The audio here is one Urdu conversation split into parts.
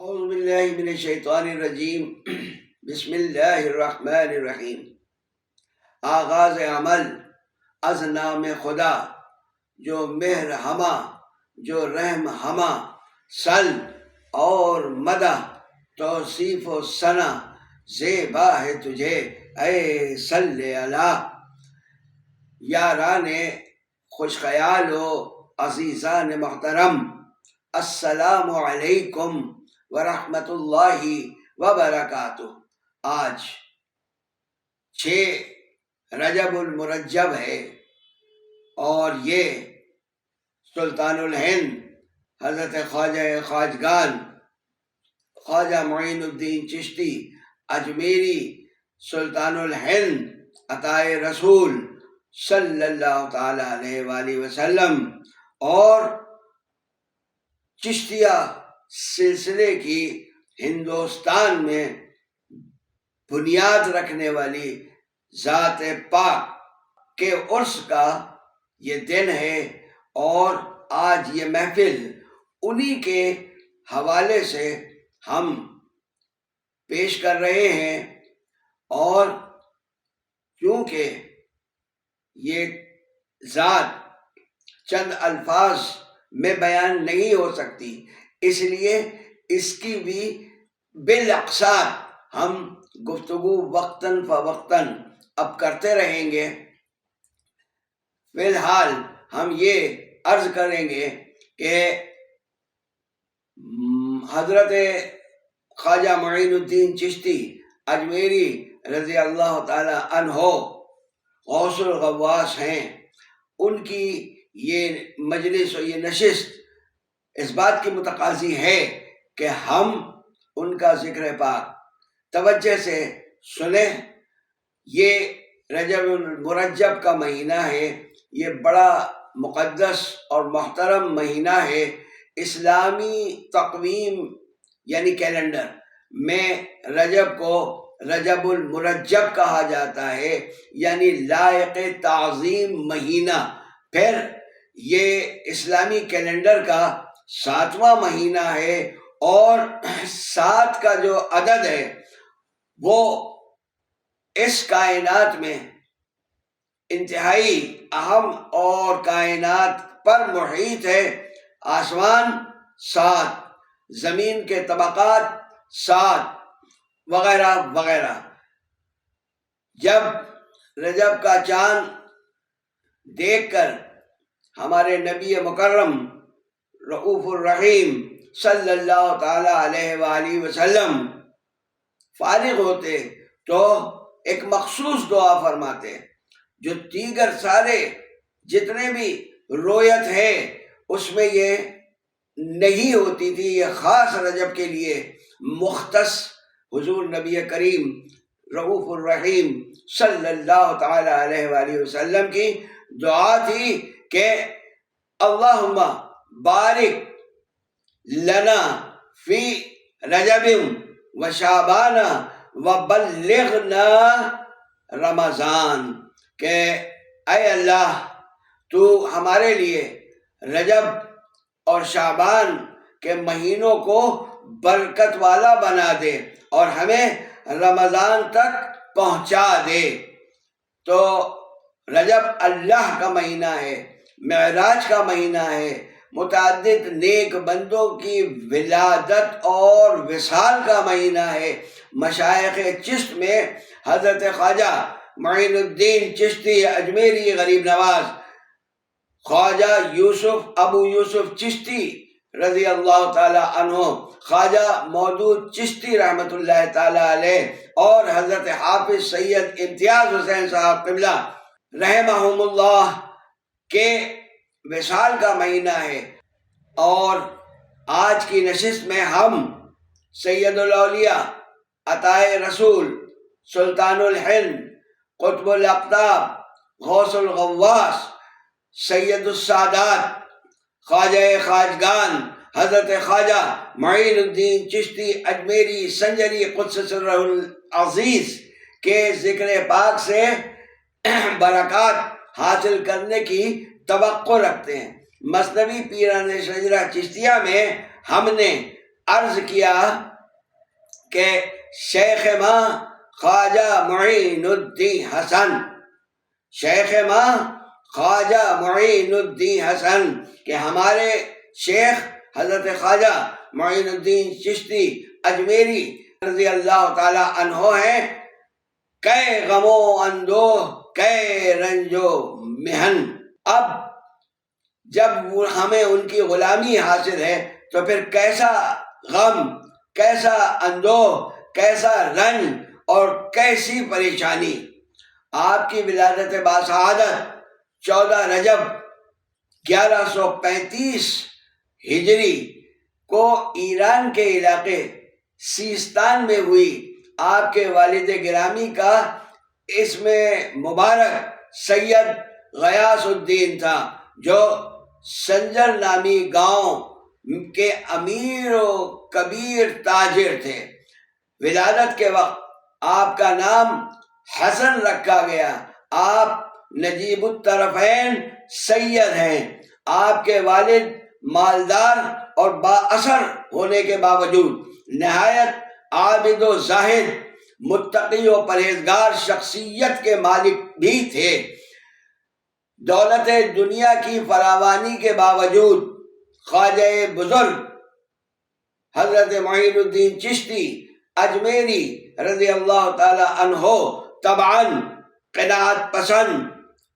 اعوذ باللہ من الشیطان الرجیم بسم اللہ الرحمن الرحیم۔ آغاز عمل از نام خدا جو مہر ہما جو رحم ہما، سل اور مدح توصیف و ثنا زیبا ہے تجھے اے صلی اللہ۔ یاران خوش خیال و عزیزان محترم، السلام علیکم ورحمۃ اللہ وبرکاتہ۔ آج 6 رجب المرجب ہے اور یہ سلطان الہند حضرت خواجہ خواجگان خواجہ معین الدین چشتی اجمیری سلطان الہند عطائے رسول صلی اللہ تعالی علیہ وآلہ وسلم اور چشتیہ سلسلے کی ہندوستان میں بنیاد رکھنے والی ذات پاک کے عرس کا یہ دن ہے، اور آج یہ محفل انہی کے حوالے سے ہم پیش کر رہے ہیں، اور کیونکہ یہ ذات چند الفاظ میں بیان نہیں ہو سکتی، اس لیے اس کی بھی بالاقسار ہم گفتگو وقتاً فوقتاً اب کرتے رہیں گے۔ فی الحال ہم یہ عرض کریں گے کہ حضرت خواجہ معین الدین چشتی اجمیری رضی اللہ تعالی عنہ غوث الغواص ہیں۔ ان کی یہ مجلس و یہ نشست اس بات کی متقاضی ہے کہ ہم ان کا ذکر پاک توجہ سے سنیں۔ یہ رجب المرجب کا مہینہ ہے، یہ بڑا مقدس اور محترم مہینہ ہے۔ اسلامی تقویم یعنی کیلنڈر میں رجب کو رجب المرجب کہا جاتا ہے، یعنی لائق تعظیم مہینہ۔ پھر یہ اسلامی کیلنڈر کا 7واں مہینہ ہے، اور 7 کا جو عدد ہے وہ اس کائنات میں انتہائی اہم اور کائنات پر محیط ہے۔ آسمان 7، زمین کے طبقات 7 وغیرہ وغیرہ۔ جب رجب کا چاند دیکھ کر ہمارے نبی مکرم رؤوف الرحیم صلی اللہ تعالی علیہ وآلہ وسلم فارغ ہوتے تو ایک مخصوص دعا فرماتے، جو دیگر سارے جتنے بھی رویت ہے اس میں یہ نہیں ہوتی تھی، یہ خاص رجب کے لیے مختص حضور نبی کریم رؤوف الرحیم صلی اللہ تعالی علیہ وآلہ وسلم کی دعا تھی کہ اللہم بارک لنا فی رجب و شعبان و بلغنا رمضان، کہ اے اللہ تو ہمارے لیے رجب اور شعبان کے مہینوں کو برکت والا بنا دے اور ہمیں رمضان تک پہنچا دے۔ تو رجب اللہ کا مہینہ ہے، معراج کا مہینہ ہے، متعدد نیک بندوں کی ولادت اور وصال کا مہینہ ہے۔ مشائخ چشت میں حضرت خواجہ معین الدین چشتی اجمیری غریب نواز، خواجہ یوسف ابو یوسف چشتی رضی اللہ تعالی عنہ، خواجہ مودود چشتی رحمۃ اللہ تعالی علیہ، اور حضرت حافظ سید امتیاز حسین صاحب قبلہ رحمہم اللہ کے وصال کا مہینہ ہے۔ اور آج کی نشست میں ہم سید الاولیاء عطائے رسول سلطان الہند قطب الاقطاب غوث الغواص سید السادات خواجہ خواجگان حضرت خواجہ معین الدین چشتی اجمیری سنجری قدس سرہ العزیز کے ذکر پاک سے برکات حاصل کرنے کی توقع رکھتے ہیں۔ مثنوی پیران شجرہ چشتیہ میں ہم نے عرض کیا کہ شیخ ماں خواجہ معین الدین حسن، شیخ ماں خواجہ معین الدین حسن، کہ ہمارے شیخ حضرت خواجہ معین الدین چشتی اجمیری رضی اللہ تعالی عنہ ہیں۔ کئے غم و اندوہ کئے رنج و محن، اب جب ہمیں ان کی غلامی حاصل ہے تو پھر کیسا غم، کیسا اندوہ، کیسا رنج اور کیسی پریشانی۔ آپ کی ولادت باسعادت 14 رجب 1135 ہجری کو ایران کے علاقے سیستان میں ہوئی۔ آپ کے والد گرامی کا اسم مبارک سید غیاث الدین تھا، جو سنجر نامی گاؤں کے امیر و کبیر تاجر تھے۔ ولادت کے وقت آپ کا نام حسن رکھا گیا۔ آپ نجیب الطرفین سید ہیں۔ آپ کے والد مالدار اور با اثر ہونے کے باوجود نہایت عابد و زاہد، متقی و پرہیزگار شخصیت کے مالک بھی تھے۔ دولت دنیا کی فراوانی کے باوجود خواجہ بزرگ حضرت معین الدین چشتی اجمیری رضی اللہ تعالی عنہ طبعاً قناعت پسند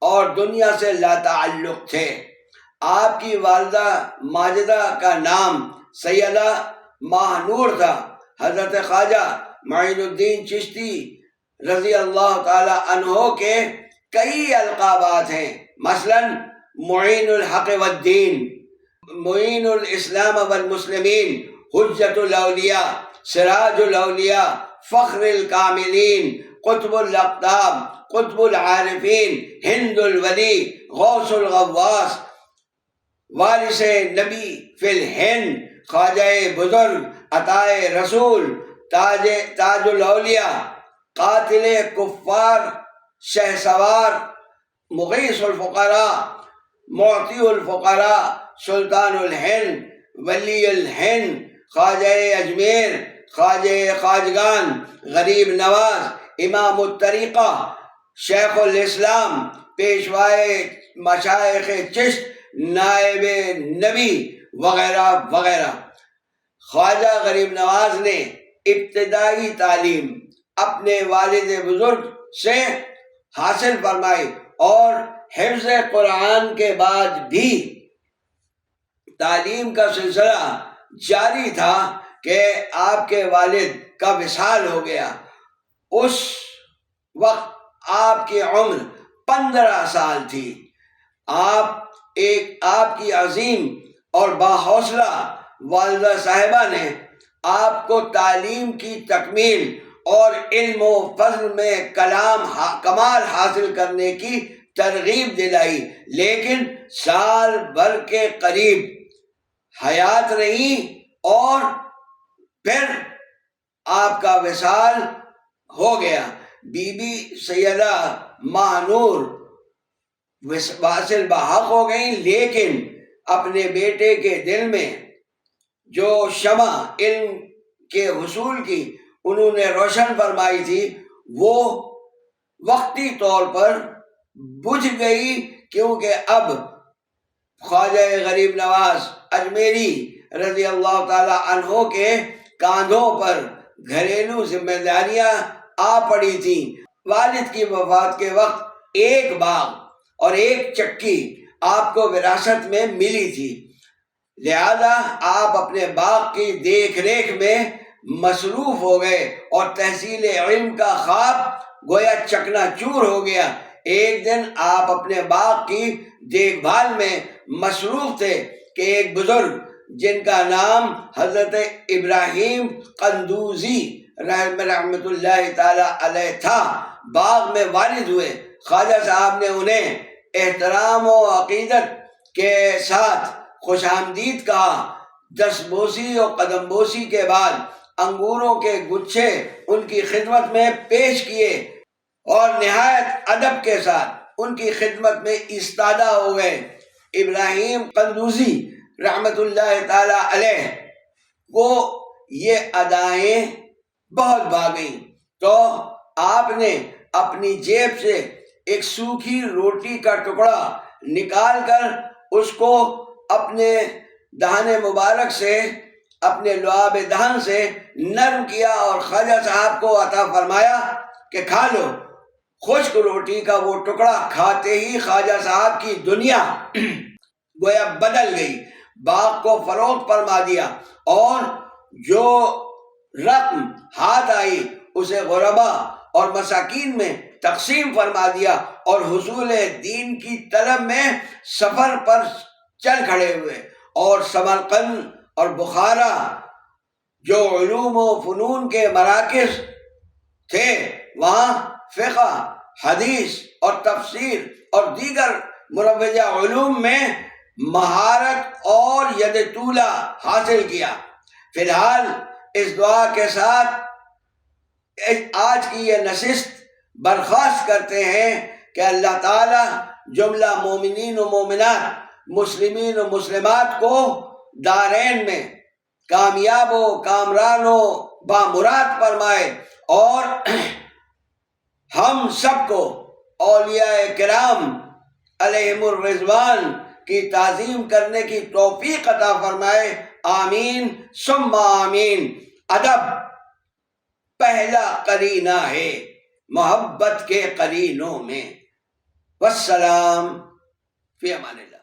اور دنیا سے لا تعلق تھے۔ آپ کی والدہ ماجدہ کا نام سیدہ ماہ نور تھا۔ حضرت خواجہ معین الدین چشتی رضی اللہ تعالی عنہ کے کئی القابات ہیں، مثلا معین الحق والدین، معین الاسلام والمسلمین، حجت الاولیاء، سراج الاولیاء، فخر الکاملین، قطب الاقطاب، قطب العارفین، ہند الولی، غوث الغواث، وارث نبی فی الہند، خواجہ بزرگ، عطائے رسول، تاج الاولیاء، قاتل کفار، شہسوار، مغیث الفقراء، معطی الفقراء، سلطان الہند، ولی الہند، خواجہ اجمیر، خواجہ خواجگان، غریب نواز، امام الطریقہ، شیخ الاسلام، پیشوائے مشائخ چشت، نائب نبی وغیرہ وغیرہ۔ خواجہ غریب نواز نے ابتدائی تعلیم اپنے والد بزرگ سے حاصل فرمائی اور حفظ قرآن کے بعد بھی تعلیم کا سلسلہ جاری تھا کہ آپ کے والد کا وصال ہو گیا۔ اس وقت آپ کی عمر 15 سال تھی۔ آپ کی عظیم اور باحوصلہ والدہ صاحبہ نے آپ کو تعلیم کی تکمیل اور علم و فضل میں کمال حاصل کرنے کی ترغیب دلائی، لیکن سال بھر کے قریب حیات رہی اور پھر آپ کا وصال ہو گیا۔ بی بی سیدہ ماہ نور واصل بحق ہو گئیں، لیکن اپنے بیٹے کے دل میں جو شمع علم کے حصول کی انہوں نے روشن فرمائی تھی، وہ وقتی طور پر بجھ گئی، کیونکہ اب خواجہ غریب نواز اجمیری رضی اللہ تعالی عنہ کے کاندھوں پر گھریلو ذمہ داریاں آ پڑی تھیں۔ والد کی وفات کے وقت ایک باغ اور ایک چکی آپ کو وراثت میں ملی تھی، لہذا آپ اپنے باغ کی دیکھ ریکھ میں مصروف ہو گئے اور تحصیل علم کا خواب گویا چکنا چور ہو گیا۔ ایک دن آپ اپنے باغ کی دیکھ بھال میں مصروف تھے کہ ایک بزرگ جن کا نام حضرت ابراہیم قندوزی رحمۃ اللہ تعالی علیہ تھا، باغ میں وارد ہوئے۔ خواجہ صاحب نے انہیں احترام و عقیدت کے ساتھ خوش آمدید کہا۔ دست بوسی اور قدم بوسی کے بعد انگوروں کے گچھے ان کی خدمت میں پیش کیے اور نہایت ادب کے ساتھ ان کی خدمت میں ایستادہ ہو گئے۔ ابراہیم قندوزی رحمت اللہ تعالی علیہ کو یہ ادائیں بہت بھاگئیں، تو آپ نے اپنی جیب سے ایک سوکھی روٹی کا ٹکڑا نکال کر اس کو اپنے دہن مبارک سے، اپنے لعاب دہن سے نرم کیا اور خواجہ صاحب کو عطا فرمایا کہ کھا لو۔ خشک روٹی کا وہ ٹکڑا کھاتے ہی خواجہ صاحب کی دنیا گویا بدل گئی، باغ کو فروخت فرما دیا، اور جو رقم ہاتھ آئی اسے غربا اور مساکین میں تقسیم فرما دیا، اور حصول دین کی طلب میں سفر پر چل کھڑے ہوئے، اور سمرقند اور بخارا جو علوم و فنون کے مراکز تھے، وہاں فقہ، حدیث اور تفسیر اور دیگر مروجہ علوم میں مہارت اور ید طولہ حاصل کیا۔ فی الحال اس دعا کے ساتھ آج کی یہ نشست برخاست کرتے ہیں کہ اللہ تعالی جملہ مومنین و مومنات، مسلمین و مسلمات کو دارین میں کامیاب و کامران و بامراد فرمائے، اور ہم سب کو اولیاء کرام علیہم الرضوان کی تعظیم کرنے کی توفیق عطا فرمائے، آمین ثم آمین۔ ادب پہلا قرینہ ہے محبت کے قرینوں میں۔ والسلام، فی امان اللہ۔